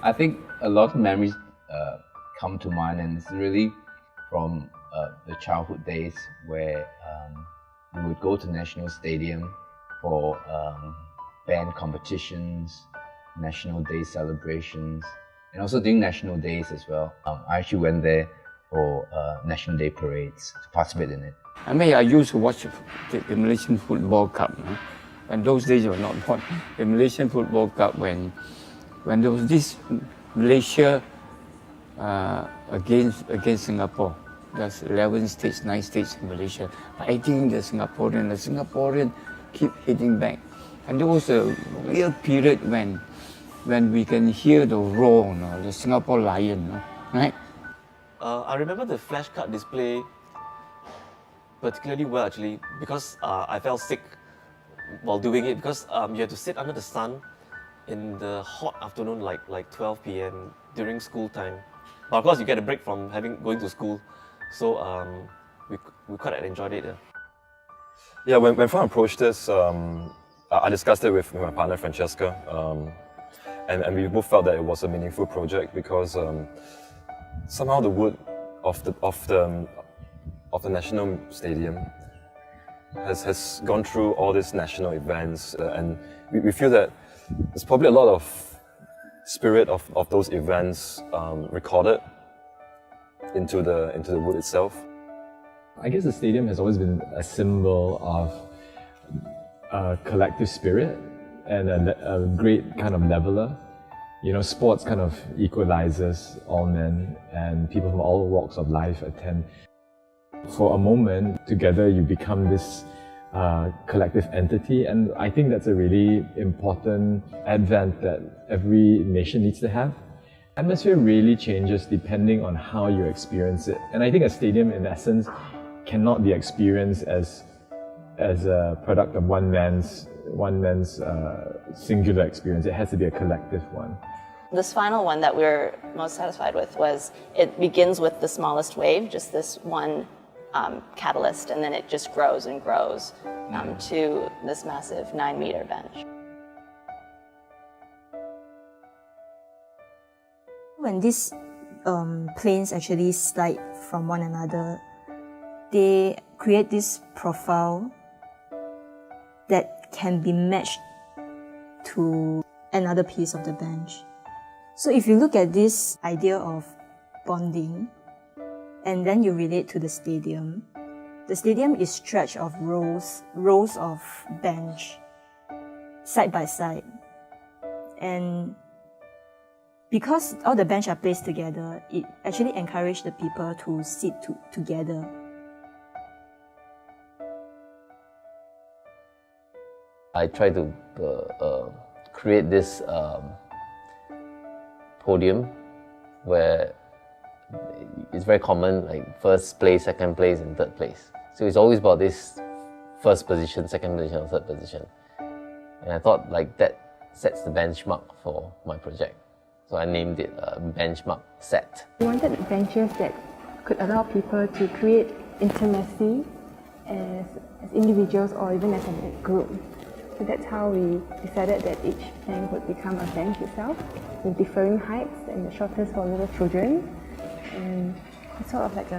I think a lot of memories come to mind, and it's really from the childhood days where we would go to National Stadium for band competitions, National Day celebrations, and also during National Days as well. I actually went there for National Day parades to participate in it. I mean, I used to watch the Malaysian Football Cup. And those days were not born. The Malaysian Football Cup, when there was this Malaysia against Singapore. There's 11 states, 9 states in Malaysia. But I think the Singaporean keep hitting back. And there was a real period when we can hear the roar, the Singapore Lion, right? I remember the flashcard display particularly well actually, because I felt sick while doing it, because you had to sit under the sun in the hot afternoon, like 12 p.m. during school time. But of course, you get a break from going to school, so we quite enjoyed it. Yeah, when Fran approached us, I discussed it with my partner Francesca, and we both felt that it was a meaningful project because somehow the wood of the National Stadium has gone through all these national events, and we feel that there's probably a lot of spirit of those events recorded into the wood itself. I guess the stadium has always been a symbol of a collective spirit and a great kind of leveler. You know, sports kind of equalizes all men, and people from all walks of life attend. For a moment, together you become this collective entity, and I think that's a really important advent that every nation needs to have. Atmosphere really changes depending on how you experience it, and I think a stadium in essence cannot be experienced as a product of one man's singular experience. It has to be a collective one. This final one that we're most satisfied with was, it begins with the smallest wave, just this one catalyst, and then it just grows and grows to this massive 9-meter bench. When these planes actually slide from one another, they create this profile that can be matched to another piece of the bench. So if you look at this idea of bonding, and then you relate to the stadium is stretched of rows of bench, side by side. And because all the bench are placed together, it actually encourages the people to sit together. I try to create this podium where it's very common, like first place, second place, and third place. So it's always about this first position, second position, or third position. And I thought like that sets the benchmark for my project. So I named it Benchmark Set. We wanted benches that could allow people to create intimacy as individuals or even as a group. So that's how we decided that each plank would become a bench itself with differing heights, and the shortest for little children. And it's sort of like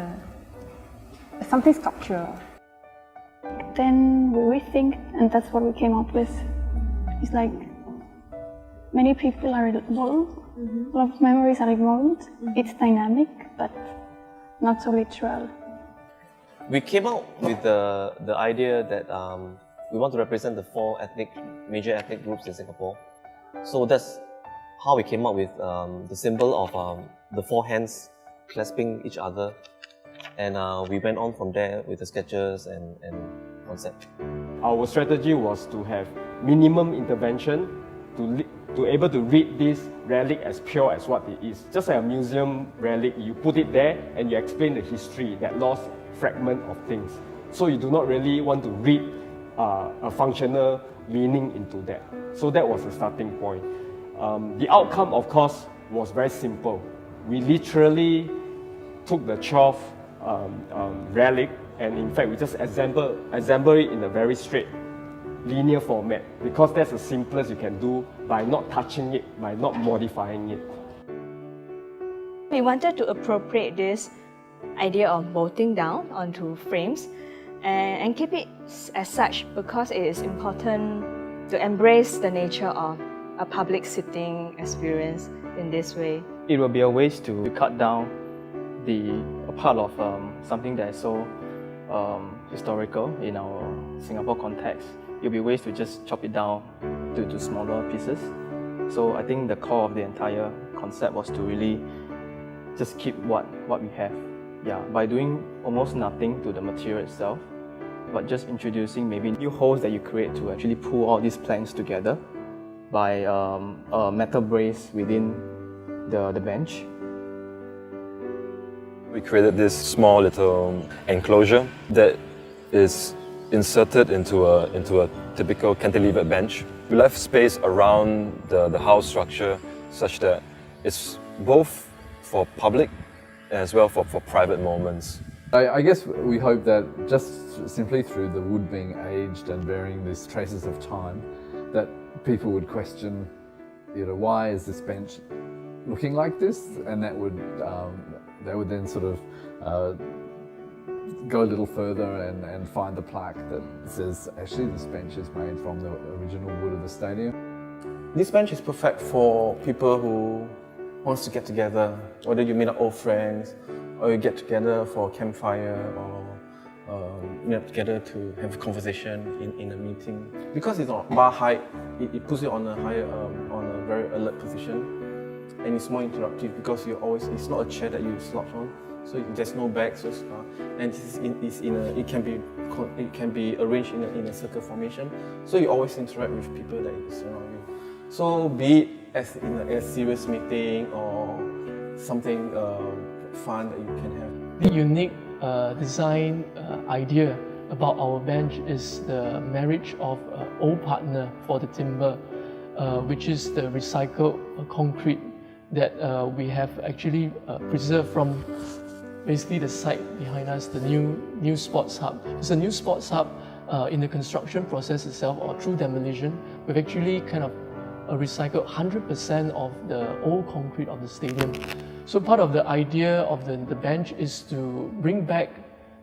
something sculptural. Then we rethink, and that's what we came up with. It's like many people are involved, a lot of memories are involved. It's dynamic, but not so literal. We came out with the idea that we want to represent the 4 major ethnic groups in Singapore. So that's how we came up with the symbol of the 4 hands clasping each other, and we went on from there with the sketches and concept. Our strategy was to have minimum intervention to able to read this relic as pure as what it is. Just like a museum relic, you put it there and you explain the history, that lost fragment of things. So you do not really want to read a functional meaning into that. So that was the starting point. The outcome, of course, was very simple. We literally took the 12 relic, and in fact we just assemble it in a very straight linear format, because that's the simplest you can do by not touching it, by not modifying it. We wanted to appropriate this idea of bolting down onto frames and keep it as such because it is important to embrace the nature of a public sitting experience in this way. It will be a way to cut down a part of something that is so historical in our Singapore context. It will be ways to just chop it down to smaller pieces. So I think the core of the entire concept was to really just keep what we have. Yeah, by doing almost nothing to the material itself, but just introducing maybe new holes that you create to actually pull all these planks together by a metal brace within the bench. We created this small little enclosure that is inserted into a typical cantilevered bench. We left space around the house structure such that it's both for public as well for private moments. I guess we hope that just simply through the wood being aged and bearing these traces of time, that people would question, why is this bench looking like this? And that would they would then sort of go a little further and find the plaque that says actually this bench is made from the original wood of the stadium. This bench is perfect for people who wants to get together, whether you meet up old friends or you get together for a campfire or together to have a conversation in a meeting. Because it's on bar height, it puts you on a higher, on a very alert position, and it's more interactive because it's not a chair that you slouch on, so there's no back, so and it can be arranged in a circle formation, so you always interact with people that surround you. So be it as in a serious meeting or something fun that you can have. The unique design idea about our bench is the marriage of old partner for the timber, which is the recycled concrete that we have actually preserved from basically the site behind us, the new sports hub. It's a new sports hub in the construction process itself or through demolition. We've actually kind of recycled 100% of the old concrete of the stadium. So part of the idea of the bench is to bring back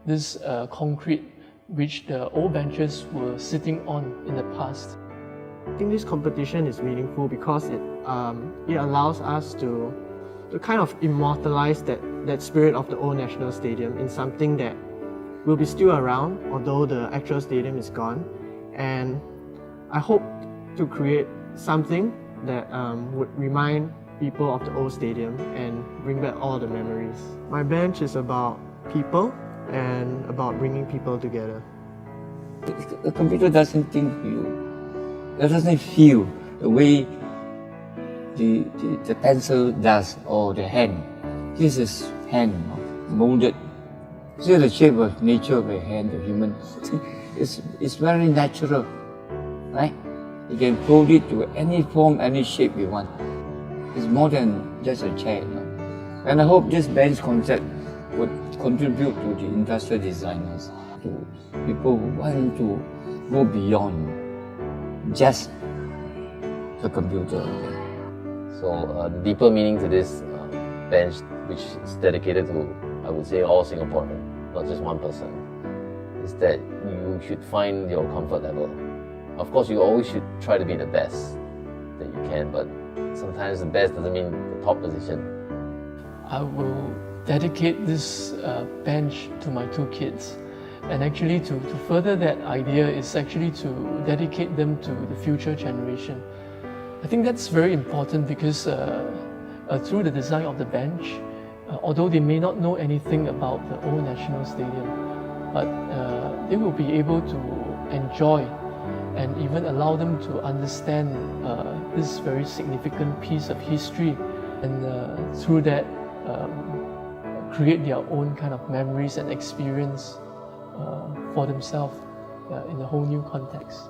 this concrete which the old benches were sitting on in the past. I think this competition is meaningful because it allows us to kind of immortalize that spirit of the old National Stadium in something that will be still around, although the actual stadium is gone. And I hope to create something that would remind people of the old stadium and bring back all the memories. My bench is about people and about bringing people together. The computer doesn't think you, it doesn't feel the way the pencil does or the hand. This is hand molded. See the shape of nature of a hand, the human. It's very natural, right? You can fold it to any form, any shape you want. It's more than just a chair. And I hope this bench concept would contribute to the industrial designers, to people who want to go beyond just the computer. So the deeper meaning to this bench, which is dedicated to, I would say, all Singaporeans, not just one person, is that you should find your comfort level. Of course, you always should try to be the best that you can, but sometimes the best doesn't mean the top position. I will dedicate this bench to my two kids. And actually to further that idea is actually to dedicate them to the future generation. I think that's very important because through the design of the bench, although they may not know anything about the old National Stadium, but they will be able to enjoy and even allow them to understand this very significant piece of history, and through that create their own kind of memories and experience for themselves in a whole new context.